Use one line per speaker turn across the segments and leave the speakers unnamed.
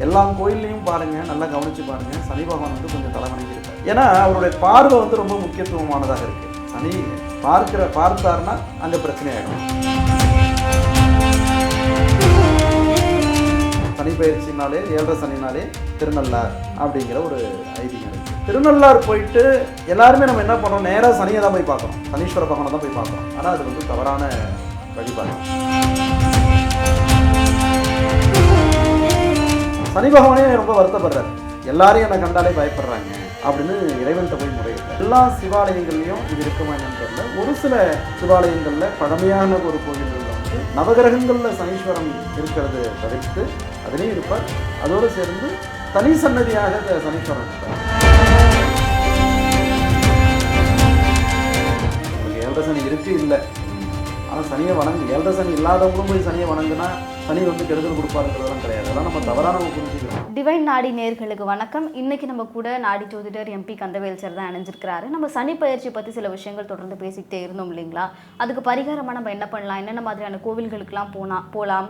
எல்லா கோயில்லையும் பாருங்க, நல்லா கவனிச்சு பாருங்க, சனி பகவான் வந்து கொஞ்சம் தலை வணங்கி இருக்கார். ஏன்னா அவருடைய பார்வை வந்து ரொம்ப முக்கியத்துவமானதாக இருக்கு. சனி பார்த்தாருன்னா அங்க பிரச்சனை ஆயிடும். சனி பயிற்சினாலே 7.5 சனினாலே திருநள்ளார் அப்படிங்கிற ஒரு ஐதீகம் இருக்கு. திருநள்ளார் போயிட்டு எல்லாருமே நம்ம என்ன பண்ணுறோம், நேராக சனியை தான் போய் பார்க்குறோம், சனீஸ்வர பகவானை தான் போய் பார்க்குறோம். ஆனால் அது வந்து தவறான வழிபாடு. சனி பகவானே ரொம்ப வருத்தப்படுறாரு, எல்லாரையும் என்னை கண்டாலே பயப்படுறாங்க அப்படின்னு இறைவன்கிட்ட போய் முறையிட்டார். எல்லா சிவாலயங்கள்லையும் இது இருக்குமா என்னன்னு தெரியல. ஒரு சில சிவாலயங்களில் பழமையான ஒரு கோயில்களில் வந்து நவகிரகங்களில் சனீஸ்வரன் இருக்கிறது தவிர்த்து அதிலையும் இருப்பார். அதோடு சேர்ந்து தனி சன்னதியாக சனீஸ்வரன் இருப்பார். உங்களுக்கு 7.5 சனி இருக்கு இல்லை, ஆனால் சனியை வணங்கு. 7.5 சனி இல்லாதவங்களும் போய் சனியை வணங்குனா சனி வந்து கெடுதல் கொடுப்பாருங்கிறதெல்லாம் கிடையாது. அதெல்லாம் நம்ம தவறான புரிஞ்சுக்கிறோம்.
டிவைன் நாடி நேயர்களுக்கு வணக்கம். இன்னைக்கு நம்ம கூட நாடி ஜோதிடர் எம்பி கந்தவேல் சார் தான் இணைஞ்சிருக்கிறாரு. நம்ம சனி பயிற்சி பற்றி சில விஷயங்கள் தொடர்ந்து பேசிக்கிட்டே இருந்தோம் இல்லைங்களா? அதுக்கு பரிகாரமாக நம்ம என்ன பண்ணலாம், என்னென்ன மாதிரியான கோவில்களுக்கெல்லாம் போகலாம்,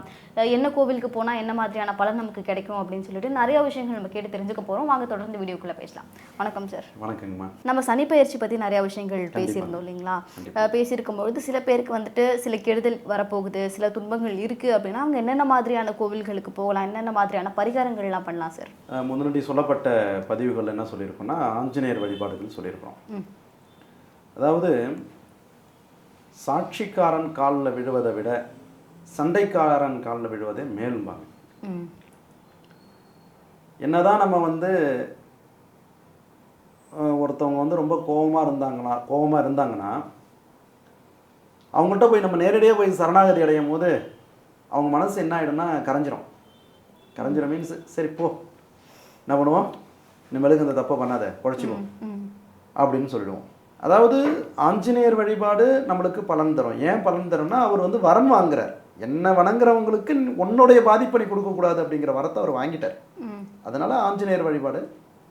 என்ன கோவிலுக்கு போனால் என்ன மாதிரியான பலன் நமக்கு கிடைக்கும் அப்படின்னு சொல்லிட்டு நிறைய விஷயங்கள் நம்ம கேட்டு தெரிஞ்சுக்க போகிறோம். வாங்க தொடர்ந்து வீடியோக்குள்ளே பேசலாம். வணக்கம் சார்.
வணக்கங்கம்மா.
நம்ம சனி பயிற்சி பற்றி நிறைய விஷயங்கள் பேசியிருந்தோம் இல்லைங்களா? பேசியிருக்கும்பொழுது சில பேருக்கு வந்துட்டு சில கெடுதல் வரப்போகுது, சில துன்பங்கள் இருக்குது அப்படின்னா அவங்க என்னென்ன மாதிரியான கோவில்களுக்கு போகலாம், என்னென்ன மாதிரியான பரிகாரங்கள்லாம் பண்ணலாம் சார்?
முன்னாடி சொல்லப்பட்ட பதிவுகள் என்ன சொல்லியிருக்கோம்னா, ஆஞ்சநேயர் வழிபாடுகள் சொல்லியிருக்கிறோம். அதாவது சாட்சிக்காரன் காலில் விழுவதை விட சண்டைக்காரன் காலில் விழுவதே மேல்பாங்க. என்னதான் நம்ம வந்து ஒருத்தவங்க வந்து ரொம்ப கோபமாக இருந்தாங்கன்னா அவங்கள்ட்ட போய் நம்ம நேரடியாக போய் சரணாகதி அடையும் போது அவங்க மனசு என்ன ஆகிடும்னா கரைஞ்சிரும் மீன்ஸ் சரி போ, என்ன பண்ணுவோம், இனிமேலுக்கு இந்த தப்பை பண்ணாத, குழைச்சிக்குவோம் அப்படின்னு சொல்லிடுவோம். அதாவது ஆஞ்சநேயர் வழிபாடு நம்மளுக்கு பலன் தரும். ஏன் பலன் தரும்னா, அவர் வந்து வரம் வாங்குறார். என்ன வணங்குறவங்களுக்கு உன்னுடைய பாதிப்பை கொடுக்கக்கூடாது அப்படிங்கிற வரத்தை அவர் வாங்கிட்டார். அதனால ஆஞ்சநேயர் வழிபாடு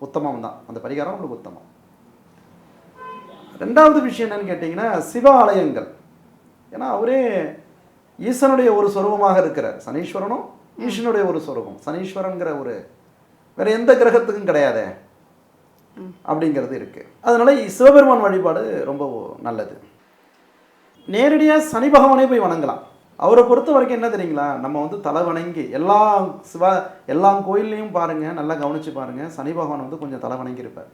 உத்தமம் தான், அந்த பரிகாரம் நம்மளுக்கு உத்தமம். ரெண்டாவது விஷயம் என்னன்னு கேட்டிங்கன்னா, சிவாலயங்கள். ஏன்னா அவரே ஈசனுடைய ஒரு சொரூபமாக இருக்கிறார். சனீஸ்வரனும் ஈசனுடைய ஒரு சொரூபம். சனீஸ்வரன்கிற ஒரு வேற எந்த கிரகத்துக்கும் கிடையாதே அப்படிங்கிறது இருக்கு. அதனால சிவபெருமான் வழிபாடு ரொம்ப நல்லது. நேரடியாக சனி பகவானே போய் வணங்கலாம். அவரை பொறுத்த வரைக்கும் என்ன தெரியுங்களா, நம்ம வந்து தலை வணங்கி எல்லா கோயில்லையும் பாருங்க, நல்லா கவனிச்சு பாருங்க, சனி பகவான் வந்து கொஞ்சம் தலை வணங்கி இருப்பார்.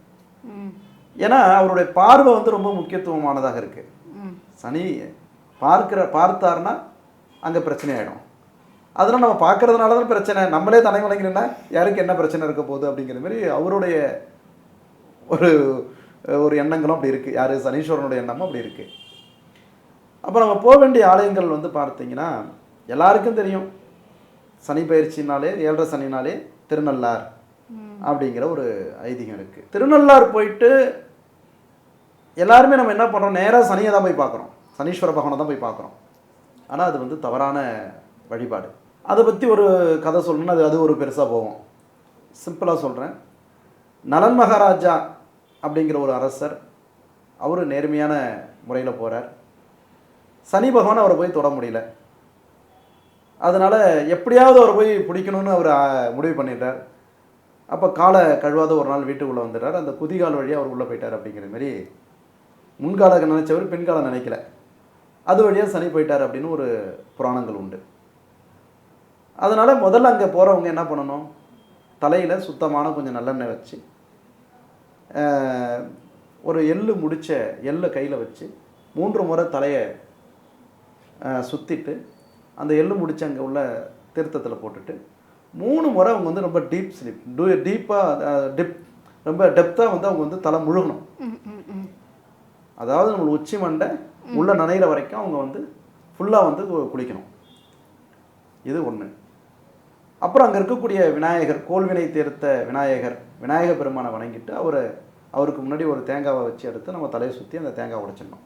ஏன்னா அவருடைய பார்வை வந்து ரொம்ப முக்கியத்துவமானதாக இருக்கு. சனி பார்த்தாருன்னா அங்கே பிரச்சனை ஆகிடும். அதெல்லாம் நம்ம பார்க்கறதுனால தான் பிரச்சனை. நம்மளே தலை வணங்கினா யாருக்கு என்ன பிரச்சனை இருக்க போகுது அப்படிங்கிற மாதிரி அவருடைய ஒரு எண்ணங்களும் அப்படி இருக்குது. யார் சனீஸ்வரனுடைய எண்ணமும் அப்படி இருக்குது. அப்போ நம்ம போக வேண்டிய ஆலயங்கள் வந்து பார்த்தீங்கன்னா, எல்லாருக்கும் தெரியும், சனி பயிற்சினாலே 7.5 சனினாலே திருநள்ளார் அப்படிங்கிற ஒரு ஐதீகம் இருக்குது. திருநள்ளார் போயிட்டு எல்லாருமே நம்ம என்ன பண்ணுறோம், நேராக சனியை தான் போய் பார்க்குறோம், சனீஸ்வர பகவானை தான் போய் பார்க்குறோம். ஆனால் அது வந்து தவறான வழிபாடு. அதை பற்றி ஒரு கதை சொல்லணும்னா அது ஒரு பெருசாக போகும். சிம்பிளாக சொல்கிறேன். நலன் மகாராஜா அப்படிங்கிற ஒரு அரசர், அவர் நேர்மையான முறையில் போகிறார். சனி பகவான் அவரை போய் தொட முடியல. அதனால் எப்படியாவது அவரை போய் பிடிக்கணும்னு அவர் முடிவு பண்ணிடுறார். அப்போ காலை கழுவாத ஒரு நாள் வீட்டுக்குள்ளே வந்துடுறார். அந்த குதிகால் வழியாக அவர் உள்ளே போயிட்டார். அப்படிங்கிற மாதிரி முன்கால நினைச்சவர் பின்கால நினைக்கல, அது வழியாக சனி போயிட்டார் அப்படின்னு ஒரு புராணங்கள் உண்டு. அதனால் முதல்ல அங்கே போகிறவங்க என்ன பண்ணணும், தலையில் சுத்தமான கொஞ்சம் நல்லெண்ணெய் வச்சு ஒரு எள்ளை கையில் வச்சு 3 முறை தலையை சுற்றிட்டு அந்த எள்ளு முடிச்சு அங்கே உள்ள தீர்த்தத்தில் போட்டுட்டு 3 முறை அவங்க வந்து ரொம்ப ரொம்ப டெப்த்தாக வந்து அவங்க வந்து தலை முழுகணும். அதாவது நம்ம உச்சி மண்டை உள்ள நனைகிற வரைக்கும் அவங்க வந்து ஃபுல்லாக வந்து குளிக்கணும். இது ஒன்று. அப்புறம் அங்கே இருக்கக்கூடிய விநாயகர், கோல்வினை தீர்த்த விநாயக பெருமானை வணங்கிட்டு அவருக்கு முன்னாடி ஒரு தேங்காவை வச்சு எடுத்து நம்ம தலையை சுற்றி அந்த தேங்காவை உடைச்சிடணும்.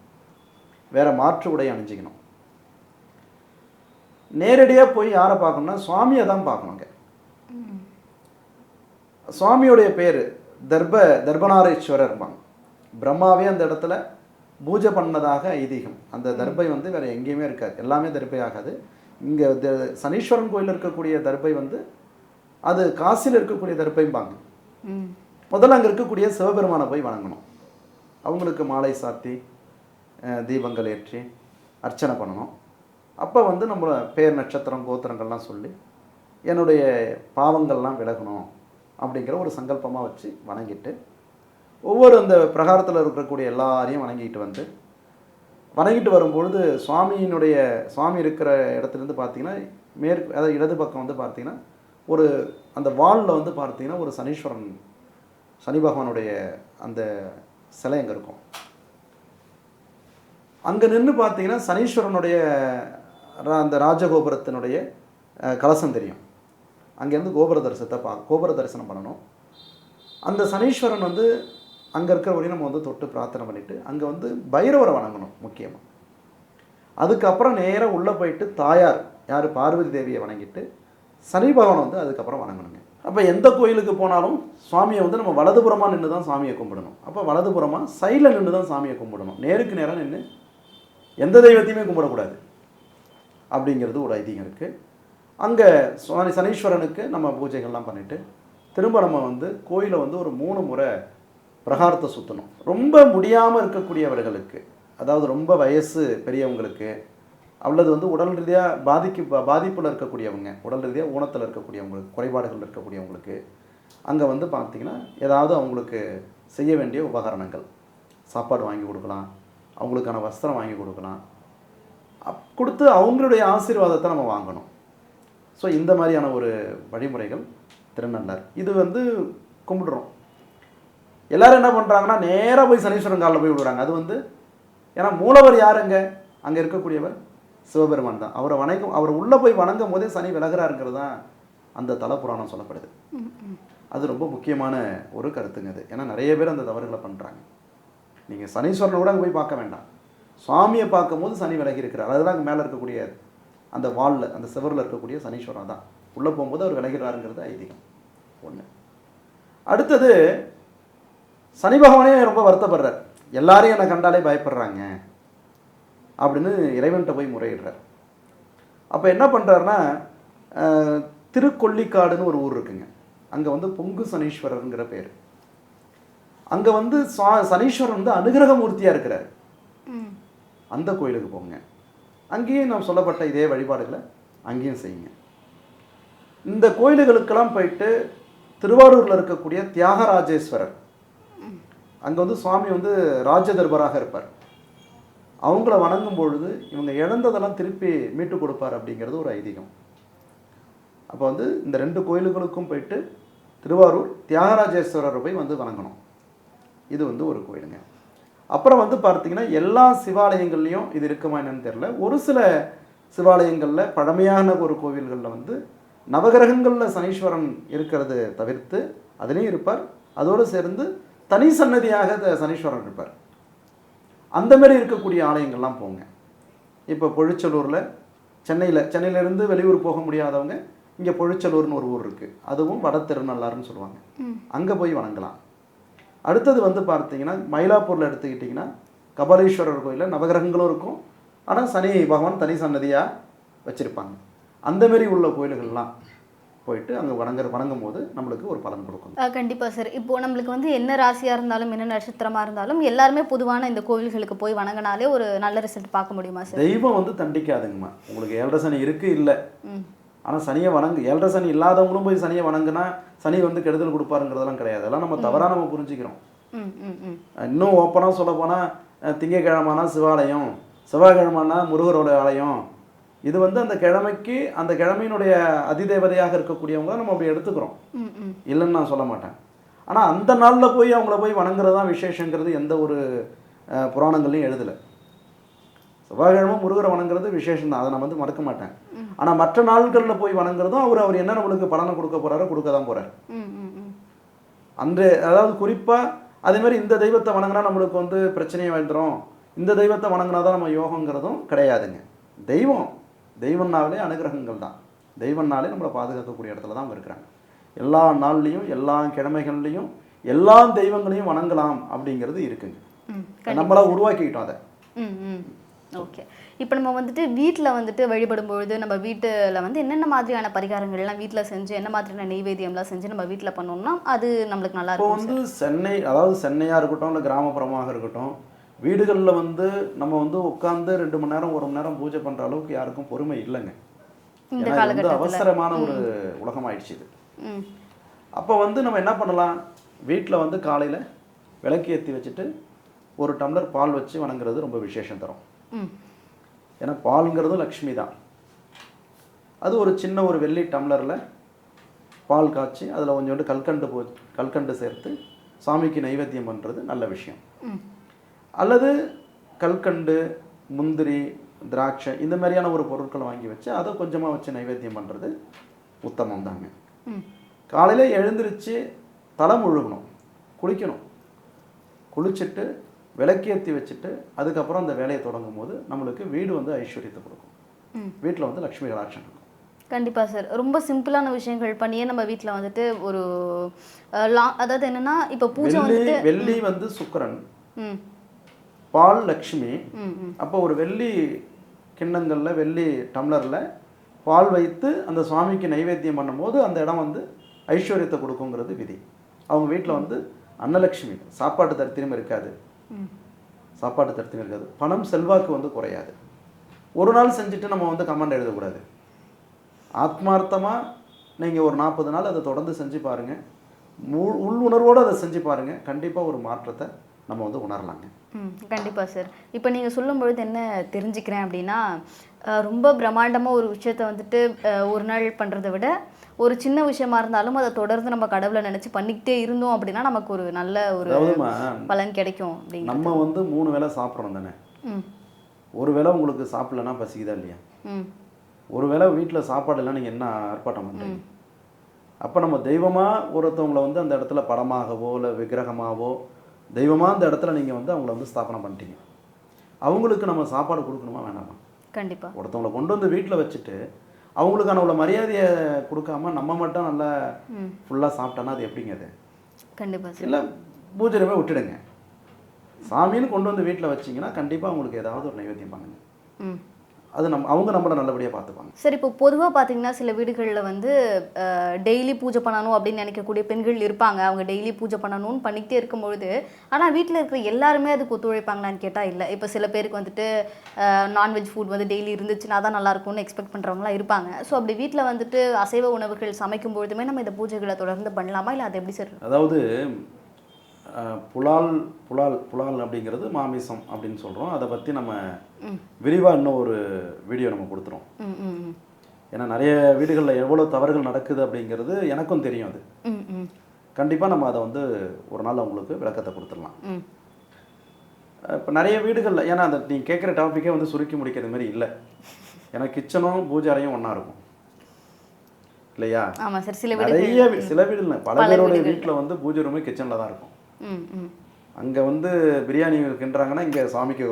வேறு மாற்று உடையை அணிஞ்சிக்கணும். நேரடியாக போய் யாரை பார்க்கணும்னா சுவாமியை தான் பார்க்கணுங்க. சுவாமியுடைய பேர் தர்பநாரீஸ்வரர் இருப்பாங்க. பிரம்மாவே அந்த இடத்துல பூஜை பண்ணதாக ஐதீகம். அந்த தர்பை வந்து வேறு எங்கேயுமே இருக்காது, எல்லாமே தர்பை ஆகாது. இங்கே சனீஸ்வரன் கோயில் இருக்கக்கூடிய தர்பை வந்து அது காசியில் இருக்கக்கூடிய தர்ப்பைம்பாங்க.
ம்.
முதல்ல அங்கே இருக்கக்கூடிய சிவபெருமானை போய் வணங்கணும். அவங்களுக்கு மாலை சாத்தி தீபங்கள் ஏற்றி அர்ச்சனை பண்ணணும். அப்போ வந்து நம்ம பேர் நட்சத்திரம் கோத்திரங்கள்லாம் சொல்லி என்னுடைய பாவங்கள்லாம் விலகணும் அப்படிங்கிற ஒரு சங்கல்பமாக வச்சு வணங்கிட்டு ஒவ்வொரு அந்த பிரகாரத்தில் இருக்கக்கூடிய எல்லாரையும் வணங்கிட்டு வரும்பொழுது சுவாமி இருக்கிற இடத்துலேருந்து பார்த்தீங்கன்னா அதாவது இடது பக்கம் வந்து பார்த்தீங்கன்னா ஒரு அந்த வாலில் வந்து பார்த்தீங்கன்னா ஒரு சனி பகவானுடைய அந்த சிலை அங்கே இருக்கும். அங்கே நின்று பார்த்தீங்கன்னா சனீஸ்வரனுடைய அந்த ராஜகோபுரத்தினுடைய கலசம் தெரியும். அங்கேருந்து கோபுர தரிசனம் பண்ணணும். அந்த சனீஸ்வரன் வந்து அங்கே இருக்கிறவரையும் நம்ம வந்து தொட்டு பிரார்த்தனை பண்ணிவிட்டு அங்கே வந்து பைரவரை வணங்கணும் முக்கியமாக. அதுக்கப்புறம் நேராக உள்ளே போயிட்டு தாயார் யார் பார்வதி தேவியை வணங்கிட்டு சனி பகவானை வந்து அதுக்கப்புறம் வணங்கணுங்க. அப்போ எந்த கோயிலுக்கு போனாலும் சுவாமியை வந்து நம்ம வலதுபுறமாக நின்று தான் சாமியை கும்பிடணும். அப்போ வலதுபுறமாக சைடில் நின்று தான் சாமியை கும்பிடணும். நேருக்கு நேராக நின்று எந்த தெய்வத்தையுமே கும்பிடக்கூடாது அப்படிங்கிறது ஒரு ஐதீகம் இருக்குது. அங்கே சனீஸ்வரனுக்கு நம்ம பூஜைகள்லாம் பண்ணிவிட்டு திரும்ப நம்ம வந்து கோயிலை வந்து ஒரு 3 முறை பிரகாரத்தை சுற்றணும். ரொம்ப முடியாமல் இருக்கக்கூடியவர்களுக்கு, அதாவது ரொம்ப வயசு பெரியவங்களுக்கு அல்லது வந்து உடல் ரீதியாக பாதிப்பில் இருக்கக்கூடியவங்க, உடல் ரீதியாக ஊனத்தில் இருக்கக்கூடியவங்களுக்கு, குறைபாடுகள் இருக்கக்கூடியவங்களுக்கு அங்கே வந்து பார்த்திங்கன்னா ஏதாவது அவங்களுக்கு செய்ய வேண்டிய உபகரணங்கள், சாப்பாடு வாங்கி கொடுக்கலாம், அவங்களுக்கான வஸ்திரம் வாங்கி கொடுக்கலாம், கொடுத்து அவங்களுடைய ஆசீர்வாதத்தை நம்ம வாங்கணும். ஸோ இந்த மாதிரியான ஒரு வழிமுறைகள் திருநள்ளார். இது வந்து கும்பிடுறோம். எல்லோரும் என்ன பண்ணுறாங்கன்னா நேராக போய் சனீஸ்வரன் காலில் போய் விடுறாங்க. அது வந்து ஏன்னா மூலவர் யாருங்க? அங்கே இருக்கக்கூடியவர் சிவபெருமான் தான். அவர் உள்ளே போய் வணங்கும் போதே சனி விலகிறாருங்கிறது தான் அந்த தல புராணம் சொல்லப்படுது. அது ரொம்ப முக்கியமான ஒரு கருத்துங்க அது. ஏன்னா நிறைய பேர் அந்த தவறுகளை பண்ணுறாங்க. நீங்கள் சனீஸ்வரனை கூட அங்கே போய் பார்க்க வேண்டாம், சுவாமியை பார்க்கும்போது சனி விலகி இருக்கிறார். அதுதான் அங்கே மேலே இருக்கக்கூடிய அந்த வாலில் அந்த சிவரில் இருக்கக்கூடிய சனீஸ்வரன் தான். உள்ளே போகும்போது அவர் விலகிறாருங்கிறது ஐதீகம் ஒன்று. அடுத்தது சனி பகவானே ரொம்ப வருத்தப்படுறார். எல்லாரையும் என்னை கண்டாலே பயப்படுறாங்க அப்படின்னு இறைவன்கிட்ட போய் முறையிடுறார். அப்போ என்ன பண்ணுறாருன்னா திருக்கொள்ளிக்காடுன்னு ஒரு ஊர் இருக்குங்க. அங்கே வந்து பொங்கு சனீஸ்வரருங்கிற பேர். அங்கே வந்து சனீஸ்வரன் வந்து அனுகிரக மூர்த்தியாக இருக்கிறார். அந்த கோயிலுக்கு போங்க. அங்கேயும் நாம் சொல்லப்பட்ட இதே வழிபாடுகளை அங்கேயும் செய்யுங்க. இந்த கோயில்களுக்கெல்லாம் போயிட்டு திருவாரூரில் இருக்கக்கூடிய தியாகராஜேஸ்வரர், அங்கே வந்து சுவாமி வந்து ராஜ தர்பராக இருப்பார். அவங்கள வணங்கும் பொழுது இவங்க இழந்ததெல்லாம் திருப்பி மீட்டு கொடுப்பார் அப்படிங்கிறது ஒரு ஐதீகம். அப்போ வந்து இந்த 2 கோயில்களுக்கும் போயிட்டு திருவாரூர் தியாகராஜேஸ்வரரை போய் வந்து வணங்கணும். இது வந்து ஒரு கோயிலுங்க. அப்புறம் வந்து பார்த்தீங்கன்னா எல்லா சிவாலயங்கள்லையும் இது இருக்குமா என்னன்னு தெரியல. ஒரு சில சிவாலயங்களில் பழமையான ஒரு கோவில்களில் வந்து நவகிரகங்களில் சனீஸ்வரன் இருக்கிறது தவிர்த்து அதுலேயும் இருப்பார். அதோடு சேர்ந்து தனி சன்னதியாக சனீஸ்வரன் இருப்பார். அந்த மாதிரி இருக்கக்கூடிய ஆலயங்கள்லாம் போங்க. இப்போ பொழிச்சலூரில் சென்னையிலேருந்து வெளியூர் போக முடியாதவங்க இங்கே பொழிச்சலூர்னு ஒரு ஊர் இருக்குது. அதுவும் வட திருநள்ளாறுன்னு சொல்லுவாங்க. அங்கே போய் வணங்கலாம். அடுத்தது வந்து பார்த்தீங்கன்னா மயிலாப்பூரில் எடுத்துக்கிட்டிங்கன்னா கபாலீஸ்வரர் கோயிலில் நவகிரகங்களும் இருக்கும், ஆனால் சனி பகவான் தனி சன்னதியாக வச்சுருப்பாங்க. அந்தமாரி உள்ள கோயில்கள்லாம் போயிட்டு அங்கே வணங்கும் போது நம்மளுக்கு ஒரு பலன் கொடுக்கும்.
கண்டிப்பாக சார். இப்போது நம்மளுக்கு வந்து என்ன ராசியாக இருந்தாலும் என்ன நட்சத்திரமாக இருந்தாலும் எல்லாருமே பொதுவான இந்த கோவில்களுக்கு போய் வணங்கினாலே ஒரு நல்ல ரிசல்ட் பார்க்க முடியுமா சார்?
தெய்வம் வந்து தண்டிக்காதுங்கம்மா. உங்களுக்கு 7.5 சனி இருக்குது இல்லை, ஆனால் சனியை 7.5 சனி இல்லாதவங்களும் போய் சனியை வணங்குனா சனி வந்து கெடுதல் கொடுப்பாருங்கிறதெல்லாம் கிடையாது. அதெல்லாம் நம்ம தவறாக நம்ம புரிஞ்சுக்கிறோம். இன்னும் ஓப்பனாக சொல்ல போனால் திங்கக்கிழமைனா சிவாலயம், செவ்வாய்க்கிழமைனா முருகரோட ஆலயம், இது வந்து அந்த கிழமைக்கு அந்த கிழமையினுடைய அதிதேவதையாக இருக்கக்கூடியவங்க நம்ம அப்படி எடுத்துக்கிறோம், இல்லைன்னு நான் சொல்ல மாட்டேன். ஆனால் அந்த நாளில் போய் அவங்கள போய் வணங்குறது தான் விசேஷங்கிறது எந்த ஒரு புராணங்கள்லையும் எழுதலை. செவ்வாய்க்கிழமை முருகரை வணங்குறது விசேஷம் தான், அதை நான் வந்து மறக்க மாட்டேன். ஆனால் மற்ற நாள்களில் போய் வணங்குறதும் அவர் என்ன நம்மளுக்கு பலனை கொடுக்க போகிறாரோ கொடுக்க தான் போகிறார். அதாவது குறிப்பாக அதேமாதிரி இந்த தெய்வத்தை வணங்கினா நம்மளுக்கு வந்து பிரச்சனையை வந்துடும், இந்த தெய்வத்தை வணங்கினா தான் நம்ம யோகங்கிறதும் கிடையாதுங்க. தெய்வம்னாலே அனுகிரகங்கள் தான். தெய்வம்னாலே நம்மளை பாதுகாக்கக்கூடிய இடத்துல தான் இருக்கிறாங்க. எல்லா நாள்லேயும் எல்லா கிழமைகள்லையும் எல்லா தெய்வங்களையும் வணங்கலாம் அப்படிங்கிறது இருக்குங்க. நம்மளா உருவாக்கிக்கிட்டோம் அதை.
ஓகே. இப்போ நம்ம வந்துட்டு வீட்டில் வந்துட்டு வழிபடும் பொழுது நம்ம வீட்டில் வந்து என்னென்ன மாதிரியான பரிகாரங்கள்லாம் வீட்டில் செஞ்சு என்ன மாதிரியான நெய்வேத்தியம்லாம் செஞ்சு நம்ம வீட்டில் பண்ணோம்னா அது நம்மளுக்கு நல்லா
இப்போ
இருக்கும்
வந்து அதாவது சென்னையாக இருக்கட்டும் இல்லை கிராமப்புறமாக இருக்கட்டும், வீடுகளில் வந்து நம்ம வந்து உட்காந்து 2 மணி நேரம் 1 மணி நேரம் பூஜை பண்ணுற அளவுக்கு யாருக்கும் பொறுமை இல்லைங்க.
இந்த
ஏன்னா இது வந்து
காலகட்டத்தில்?
அவசரமான ஒரு உலகம் ஆயிடுச்சு இது.
ம்
அப்போ வந்து நம்ம என்ன பண்ணலாம், வீட்டில் வந்து காலையில் விளக்கு ஏற்றி வச்சுட்டு ஒரு டம்ளர் பால் வச்சு வணங்குறது ரொம்ப விசேஷம் தரும்.
ம்
ஏன்னா பால்ங்கிறது லக்ஷ்மி தான். அது ஒரு சின்ன ஒரு வெள்ளி டம்ளரில் பால் காய்ச்சி அதில் கொஞ்சோண்டு கல்கண்டு சேர்த்து சாமிக்கு நைவேத்தியம் பண்ணுறது நல்ல விஷயம்.
ம்
அல்லது கல்கண்டு, முந்திரி, திராட்சை இந்த மாதிரியான ஒரு பொருட்களை வாங்கி வச்சு அதை கொஞ்சமாக வச்சு நைவேத்தியம் பண்ணுறது உத்தமம் தாங்க.
ம்
காலையில் எழுந்திரிச்சு தலை முழுகணும், குளிக்கணும், குளிச்சுட்டு விளக்கேற்றி வச்சுட்டு அதுக்கப்புறம் அந்த வேலையை தொடங்கும் போது நம்மளுக்கு வீடு வந்து ஐஸ்வர்யத்தை கொடுக்கும்.
ம்
வீட்டில் வந்து லக்ஷ்மி கடாட்சம் இருக்கும்.
கண்டிப்பாக சார். ரொம்ப சிம்பிளான விஷயங்கள் பண்ணியே நம்ம வீட்டில் வந்துட்டு ஒரு அதாவது என்னன்னா இப்போ பூஜை வந்துட்டு
வெள்ளி வந்து சுக்கிரன்,
ம்
பால் லக்ஷ்மி.
ம் ம்
அப்போ ஒரு வெள்ளி கிண்ணங்களில் வெள்ளி டம்ளரில் பால் வைத்து அந்த சுவாமிக்கு நைவேத்தியம் பண்ணும்போது அந்த இடம் வந்து ஐஸ்வர்யத்தை கொடுக்குங்கிறது விதி. அவங்க வீட்டில் வந்து அன்னலக்ஷ்மி, சாப்பாட்டு தரித்திரம் இருக்காது,
ம்
சாப்பாட்டு தரித்திரம் இருக்காது, பணம் செல்வாக்கு வந்து குறையாது. ஒரு நாள் செஞ்சுட்டு நம்ம வந்து கமெண்ட் எழுதக்கூடாது. ஆத்மார்த்தமாக நீங்கள் ஒரு 40 நாள் அதை தொடர்ந்து செஞ்சு பாருங்கள், உள்உணர்வோடு அதை செஞ்சு பாருங்கள், கண்டிப்பாக ஒரு மாற்றத்தை நம்ம வந்து உணரலாங்க.
ம் கண்டிப்பாக சார். இப்போ நீங்கள் சொல்லும்பொழுது என்ன தெரிஞ்சுக்கிறேன் அப்படின்னா, ரொம்ப பிரம்மாண்டமாக ஒரு விஷயத்த வந்துட்டு ஒரு நாள் பண்ணுறதை விட ஒரு சின்ன விஷயமா இருந்தாலும் அதை தொடர்ந்து நம்ம கடவுளை நினச்சி பண்ணிக்கிட்டே இருந்தோம் அப்படின்னா நமக்கு ஒரு நல்ல ஒரு பலன் கிடைக்கும் அப்படிங்க.
நம்ம வந்து 3 வேளை சாப்பிட்றோம் தானே.
ம்
ஒரு வேளை உங்களுக்கு சாப்பிடலன்னா பசிக்குதா இல்லையா?
ம்
ஒரு வேளை வீட்டில் சாப்பாடு இல்லைன்னா நீங்கள் என்ன ஆர்ப்பாட்டம் பண்ணுறீங்க? அப்போ நம்ம தெய்வமாக ஒருத்தவங்களை வந்து அந்த இடத்துல படமாகவோ இல்லை விக்கிரகமாகவோ தெய்வமாக அந்த இடத்துல நீங்கள் வந்து அவங்கள வந்து ஸ்தாபனம் பண்ணிட்டீங்க. அவங்களுக்கு நம்ம சாப்பாடு கொடுக்கணுமா வேணாமா?
கண்டிப்பாக.
ஒருத்தவங்களை கொண்டு வந்து வீட்டில் வச்சுட்டு அவங்களுக்கான உள்ள மரியாதையை கொடுக்காம நம்ம மட்டும் நல்லா ஃபுல்லாக சாப்பிட்டோன்னா அது எப்படிங்க அது?
கண்டிப்பாக.
இல்லை பூஜை ரூமே விட்டுடுங்க. சாமின்னு கொண்டு வந்து வீட்டில் வச்சிங்கன்னா கண்டிப்பாக அவங்களுக்கு ஏதாவது ஒரு நைவேத்தியம் பண்ணுங்க.
ம்
அது அவங்க நம்மளை நல்லபடியாக பார்த்துப்பாங்க.
சரி, இப்போ பொதுவாக பார்த்தீங்கன்னா சில வீடுகளில் வந்து டெய்லி பூஜை பண்ணணும் அப்படின்னு நினைக்கக்கூடிய பெண்கள் இருப்பாங்க. அவங்க டெய்லி பூஜை பண்ணணும்னு பண்ணிக்கிட்டே இருக்கும்பொழுது ஆனால் வீட்டில் இருக்கிற எல்லாருமே அதுக்கு ஒத்துழைப்பாங்களான்னு கேட்டால் இல்லை. இப்போ சில பேருக்கு வந்துட்டு நான்வெஜ் ஃபுட் வந்து டெய்லி இருந்துச்சுன்னா தான் நல்லாயிருக்கும்னு எக்ஸ்பெக்ட் பண்ணுறவங்களாம் இருப்பாங்க. ஸோ அப்படி வீட்டில் வந்துட்டு அசைவ உணவுகள் சமைக்கும் பொழுதுமே நம்ம இந்த பூஜைகளை தொடர்ந்து பண்ணலாமா, இல்லை அது எப்படி சார்?
அதாவது புலால் அப்படிங்கிறது மாமிசம் அப்படின்னு சொல்கிறோம். அதை பற்றி நம்ம விரிவாக இன்னும் ஒரு வீடியோ நம்ம கொடுத்துறோம். ஏன்னா நிறைய வீடுகளில் எவ்வளோ தவறுகள் நடக்குது அப்படிங்கிறது எனக்கும் தெரியும். அது கண்டிப்பாக நம்ம அதை வந்து ஒரு நாள் அவங்களுக்கு விளக்கத்தை கொடுத்துடலாம். இப்போ நிறைய வீடுகளில் ஏன்னா அந்த நீங்கள் கேட்குற டாப்பிக்கே வந்து சுருக்கி முடிக்கிற மாதிரி இல்லை. ஏன்னா கிச்சனும் பூஜை அறையும் ஒன்றா இருக்கும் இல்லையா?
ஆமாம் சார்.
சில வீடுகள் பல பேரோட வீட்டில் வந்து பூஜை ரூமே கிச்சனில் தான் இருக்கும். அங்கே வந்து பிரியாணி கிண்டுறாங்கன்னா இங்கே சாமிக்கு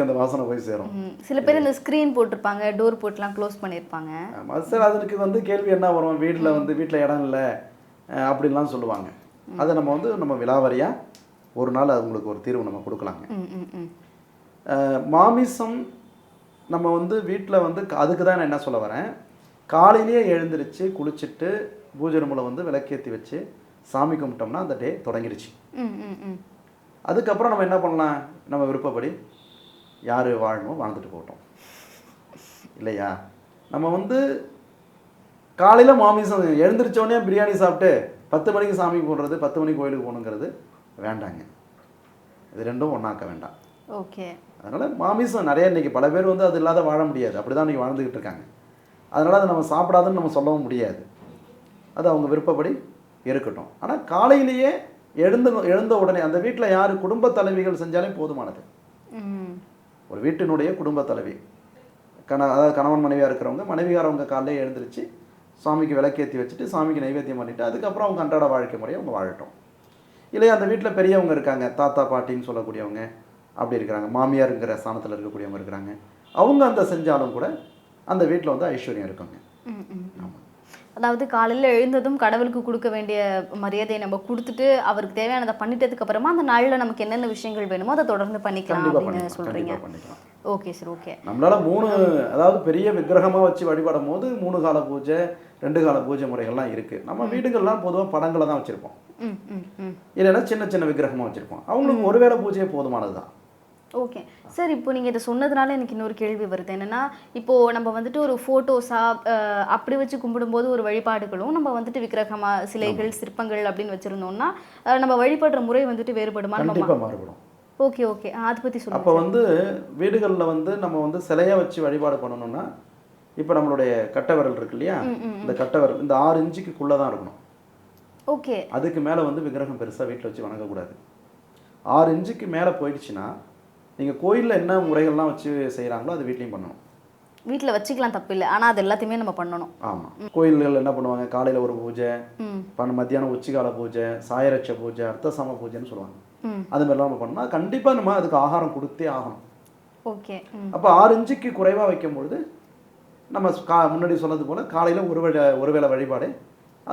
அந்த வாசனை போய் சேரும்.
சில பேர் இந்த ஸ்க்ரீன் போட்டிருப்பாங்க, டோர் போட்டுலாம் க்ளோஸ் பண்ணியிருப்பாங்க.
ஆமாம் சார். அதுக்கு வந்து கேள்வி என்ன வரும், வீட்டில் இடம் இல்லை அப்படின்லாம் சொல்லுவாங்க. அதை நம்ம விலாவரியாக ஒரு நாள் அவங்களுக்கு ஒரு தீர்வு நம்ம கொடுக்கலாங்க. மாமிசம் நம்ம வந்து வீட்டில் வந்து அதுக்கு தான் நான் என்ன சொல்ல வரேன், காலையிலேயே எழுந்திரிச்சு குளிச்சுட்டு பூஜை ரூமில் வந்து விளக்கேற்றி வச்சு சாமி கும்பிட்டோம்னா அந்த டே தொடங்கிடுச்சு. அதுக்கப்புறம் நம்ம என்ன பண்ணலாம், நம்ம விருப்பப்படி யார் வாழணுமோ வாழ்ந்துட்டு போட்டோம் இல்லையா? நம்ம வந்து காலையில் மாமிசம் எழுந்திரிச்சோடனே பிரியாணி சாப்பிட்டு 10 மணிக்கு சாமி போடுறது, 10 மணிக்கு கோயிலுக்கு போகணுங்கிறது வேண்டாங்க. இது ரெண்டும் ஒன்றாக்க வேண்டாம்.
ஓகே.
அதனால் மாமிசம் நிறைய இன்றைக்கி பல பேர் வந்து அது இல்லாத வாழ முடியாது. அப்படி தான் இன்றைக்கி வாழ்ந்துக்கிட்டு இருக்காங்க. அதனால் அதை நம்ம சாப்பிடாதுன்னு நம்ம சொல்லவும் முடியாது. அது அவங்க விருப்பப்படி இருக்கட்டும். ஆனால் காலையிலேயே எழுந்த உடனே அந்த வீட்டில் யார் குடும்ப தலைவிகள் செஞ்சாலே போதுமானது. ஒரு வீட்டினுடைய குடும்ப தலைவி அதாவது கணவன் மனைவியாக இருக்கிறவங்க, மனைவியாரவங்க காலையிலே எழுந்திரிச்சு சாமிக்கு விளக்கேற்றி வச்சுட்டு சாமிக்கு நைவேத்தியம் பண்ணிவிட்டு அதுக்கப்புறம் அவங்க அன்றாட வாழ்க்கை முறையை அவங்க வாழட்டும். இல்லையா அந்த வீட்டில் பெரியவங்க இருக்காங்க, தாத்தா பாட்டின்னு சொல்லக்கூடியவங்க அப்படி இருக்கிறாங்க, மாமியாருங்கிற ஸ்தானத்தில் இருக்கக்கூடியவங்க இருக்கிறாங்க, அவங்க அந்த செஞ்சாலும் கூட அந்த வீட்டில் வந்து ஐஸ்வர்யம் இருக்குங்க.
ஆமாம். அதாவது காலையில் எழுந்ததும் கடவுளுக்கு கொடுக்க வேண்டிய மரியாதையை நம்ம கொடுத்துட்டு அவருக்கு தேவையானதை பண்ணிட்டதுக்கு அப்புறமா அந்த நாளில் நமக்கு என்னென்ன விஷயங்கள் வேணுமோ அதை தொடர்ந்து பண்ணிக்கலாம்
கண்டிப்பாக
அப்படின்னு
பண்ணிக்கலாம்,
சொல்கிறீங்க.
கண்டிப்பாக பண்ணிக்கலாம்.
Okay sir, okay.
நம்மளால 3 அதாவது பெரிய விக்கிரகமாக வச்சு வழிபடும் போது 3 கால பூஜை 2 கால பூஜை முறைகள்லாம் இருக்குது. நம்ம வீடுகள்லாம் பொதுவாக படங்களை தான் வச்சுருப்போம்,
ம் ம் ம்
இல்லைன்னா சின்ன சின்ன விக்கிரகமாக வச்சுருப்போம். அவங்களுக்கு ஒருவேளை பூஜையே போதுமானது தான்.
Okay sir. இப்போ நீங்கள் இதை சொன்னதுனால எனக்கு இன்னொரு கேள்வி வருது. என்னென்னா, இப்போது நம்ம வந்துட்டு ஒரு ஃபோட்டோஸாக அப்படி வச்சு கும்பிடும்போது ஒரு வழிபாடுகளும், நம்ம வந்துட்டு விக்கிரகமாக சிலைகள் சிற்பங்கள் அப்படின்னு வச்சுருந்தோம்னா நம்ம வழிபடுற முறை வந்துட்டு வேறுபடுமா?
கண்டிப்பாக மாறுபடும்.
ஓகே ஓகே, அதை பற்றி சொல்லுங்கள்.
அப்போ வந்து வீடுகளில் வந்து நம்ம வந்து சிலையாக வச்சு வழிபாடு பண்ணணும்னா, இப்போ நம்மளுடைய கட்டை விரல் இருக்கு இல்லையா, இந்த கட்டை விரல் இந்த 6 இன்ச்சுக்குள்ளே தான் இருக்கணும்.
ஓகே. அதுக்கு
மேலே வந்து விக்கிரகம் பெருசாக வீட்டில் வச்சு வணங்கக்கூடாது. 6 இன்ச்சுக்கு மேலே போயிடுச்சுன்னா நீங்கள் கோயிலில் என்ன முறைகள்லாம் வச்சு செய்கிறாங்களோ அது வீட்லேயும் பண்ணணும்.
வீட்டில் வச்சுக்கலாம், தப்பு இல்லை. ஆனால் அது எல்லாத்தையுமே நம்ம பண்ணணும்.
ஆமாம். கோயில்கள் என்ன பண்ணுவாங்க, காலையில் ஒரு பூஜை, மத்தியானம் உச்சிகால பூஜை, சாயரட்ச பூஜை, அர்த்த சம பூஜைன்னு சொல்லுவாங்க. அது மாதிரிலாம் நம்ம பண்ணோம்னா கண்டிப்பாக நம்ம அதுக்கு ஆகாரம் கொடுத்தே ஆகணும்.
ஓகே. அப்போ
6 இன்ச்சுக்கு குறைவாக வைக்கும்பொழுது நம்ம முன்னாடி சொன்னது போல் காலையில் ஒருவேளை வழிபாடு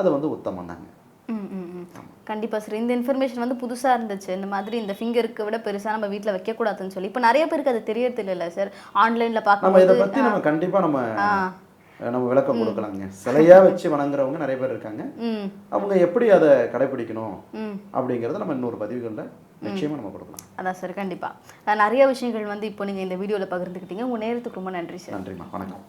அது வந்து உத்தமம் தாங்க.
கண்டிப்பாக சார். இந்த இன்ஃபர்மேஷன் வந்து புதுசாக இருந்துச்சு. இந்த மாதிரி இந்த ஃபிங்கருக்கு விட பெருசாக நம்ம வீட்டில் வைக்கக்கூடாதுன்னு சொல்லி இப்போ நிறைய பேருக்கு அது தெரியறது இல்லை சார். ஆன்லைனில் பார்க்க
நம்ம இதை பற்றி நம்ம கண்டிப்பாக நம்ம விளக்கம் கொடுக்கலாங்க. சிலையாக வச்சு வணங்குறவங்க நிறைய பேர் இருக்காங்க. அவங்க எப்படி அதை கடைபிடிக்கணும் அப்படிங்கிறத நம்ம இன்னொரு பதிவுகளில் நிச்சயமாக நம்ம கொடுக்கலாம்.
அதான் சார், கண்டிப்பாக நிறைய விஷயங்கள் வந்து இப்போ நீங்கள் இந்த வீடியோவில் பகிர்ந்துக்கிட்டீங்க. உங்கள் நேரத்துக்கு ரொம்ப நன்றி சார்.
நன்றிம்மா, வணக்கம்.